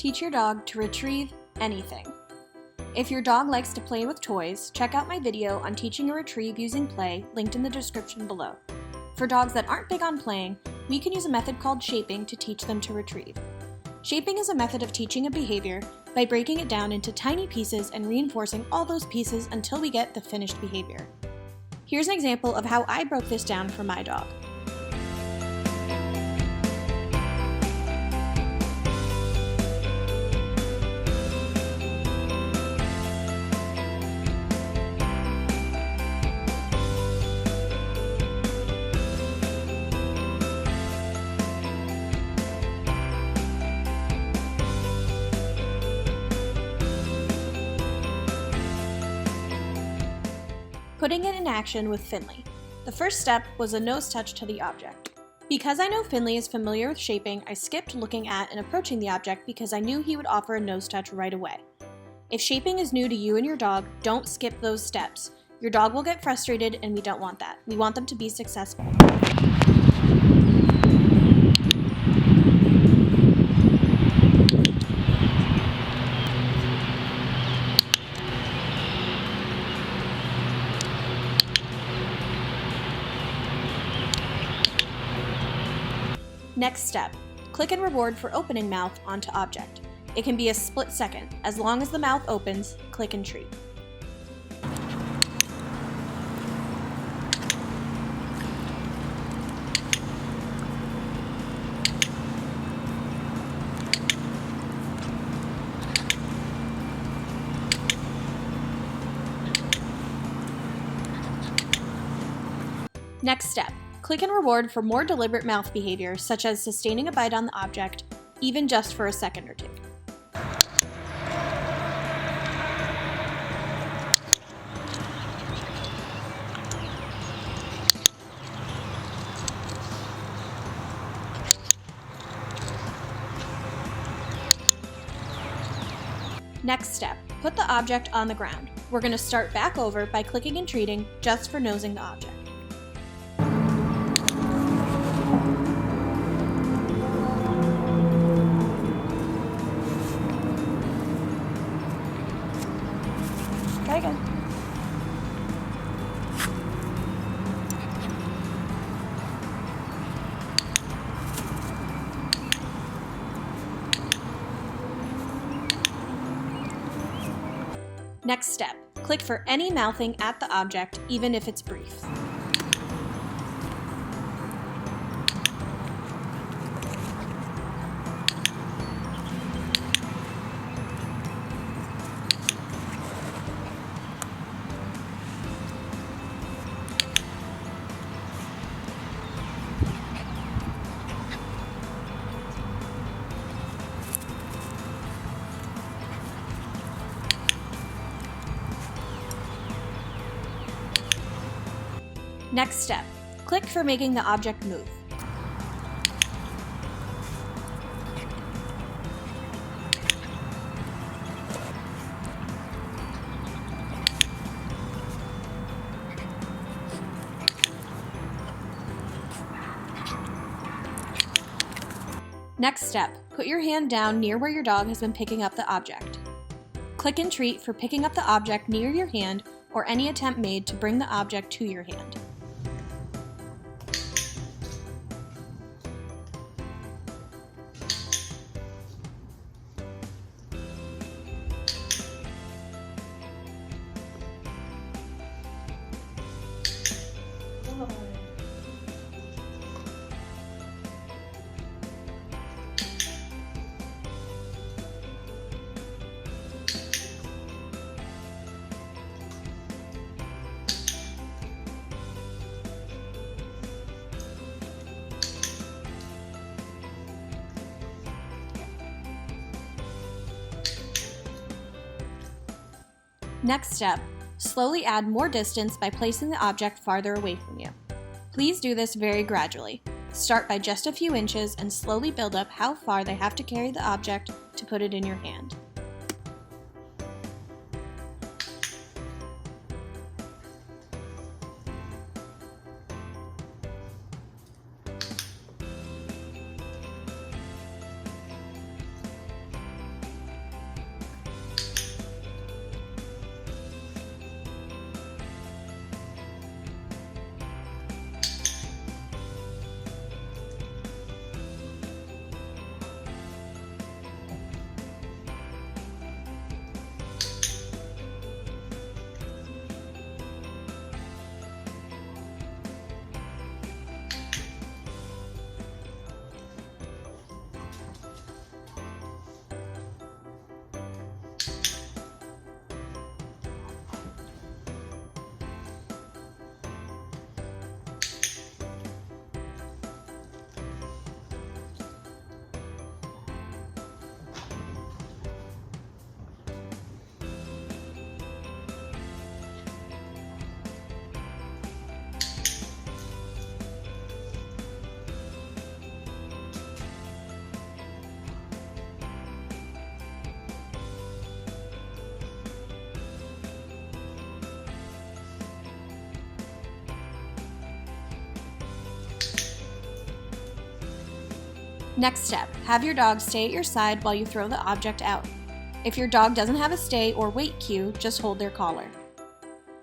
Teach your dog to retrieve anything. If your dog likes to play with toys, check out my video on teaching a retrieve using play, linked in the description below. For dogs that aren't big on playing, we can use a method called shaping to teach them to retrieve. Shaping is a method of teaching a behavior by breaking it down into tiny pieces and reinforcing all those pieces until we get the finished behavior. Here's an example of how I broke this down for my dog. Putting it in action with Finley. The first step was a nose touch to the object. Because I know Finley is familiar with shaping, I skipped looking at and approaching the object because I knew he would offer a nose touch right away. If shaping is new to you and your dog, don't skip those steps. Your dog will get frustrated and we don't want that. We want them to be successful. Next step, click and reward for opening mouth onto object. It can be a split second. As long as the mouth opens, click and treat. Next step, click and reward for more deliberate mouth behavior, such as sustaining a bite on the object, even just for a second or two. Next step, put the object on the ground. We're going to start back over by clicking and treating just for nosing the object. Try again. Next step, click for any mouthing at the object, even if it's brief. Next step, click for making the object move. Next step, put your hand down near where your dog has been picking up the object. Click and treat for picking up the object near your hand or any attempt made to bring the object to your hand. Next step, slowly add more distance by placing the object farther away from you. Please do this very gradually. Start by just a few inches and slowly build up how far they have to carry the object to put it in your hand. Next step, have your dog stay at your side while you throw the object out. If your dog doesn't have a stay or wait cue, just hold their collar.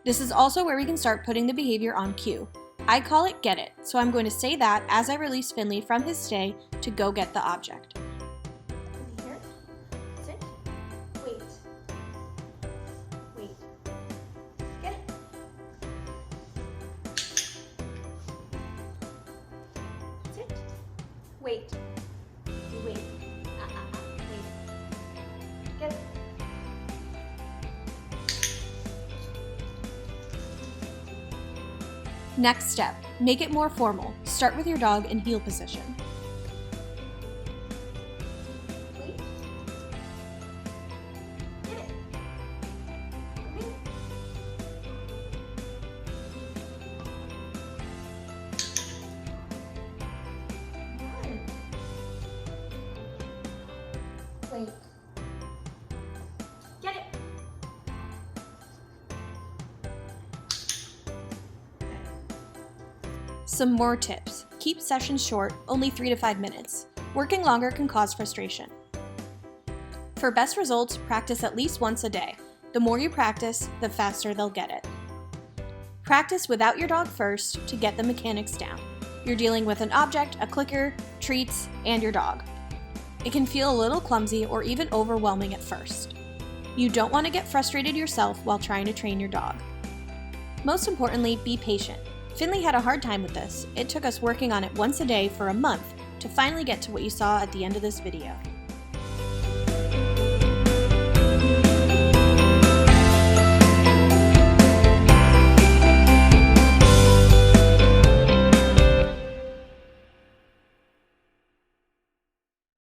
This is also where we can start putting the behavior on cue. I call it get it, so I'm going to say that as I release Finley from his stay to go get the object. Here, sit, wait, wait, get it. Sit, wait, you wait, wait, get it. Next step, make it more formal. Start with your dog in heel position. Wait. Get it. Okay. Good. Wait. Get it. Some more tips. Keep sessions short, only 3 to 5 minutes. Working longer can cause frustration. For best results, practice at least once a day. The more you practice, the faster they'll get it. Practice without your dog first to get the mechanics down. You're dealing with an object, a clicker, treats, and your dog. It can feel a little clumsy or even overwhelming at first. You don't want to get frustrated yourself while trying to train your dog. Most importantly, be patient. Finley had a hard time with this. It took us working on it once a day for a month to finally get to what you saw at the end of this video.